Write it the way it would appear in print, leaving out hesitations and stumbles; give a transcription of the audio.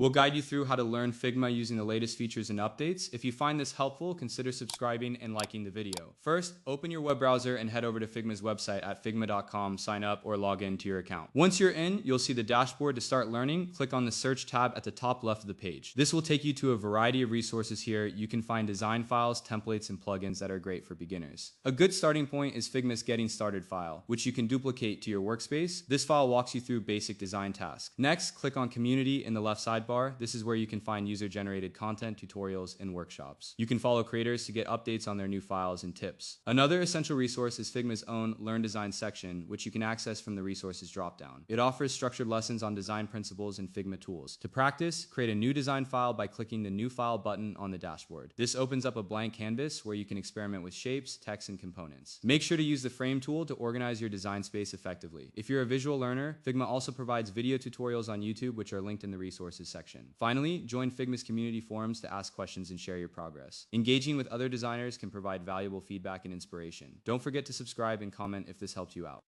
We'll guide you through how to learn Figma using the latest features and updates. If you find this helpful, consider subscribing and liking the video. First, open your web browser and head over to Figma's website at figma.com, sign up or log in to your account. Once you're in, you'll see the dashboard. To start learning, click on the search tab at the top left of the page. This will take you to a variety of resources here. You can find design files, templates, and plugins that are great for beginners. A good starting point is Figma's Getting Started file, which you can duplicate to your workspace. This file walks you through basic design tasks. Next, click on Community in the left sidebar. This is where you can find user-generated content, tutorials, and workshops. You can follow creators to get updates on their new files and tips. Another essential resource is Figma's own Learn Design section, which you can access from the Resources dropdown. It offers structured lessons on design principles and Figma tools. To practice, create a new design file by clicking the New File button on the dashboard. This opens up a blank canvas where you can experiment with shapes, text, and components. Make sure to use the Frame tool to organize your design space effectively. If you're a visual learner, Figma also provides video tutorials on YouTube, which are linked in the Resources section. Finally, join Figma's community forums to ask questions and share your progress. Engaging with other designers can provide valuable feedback and inspiration. Don't forget to subscribe and comment if this helped you out.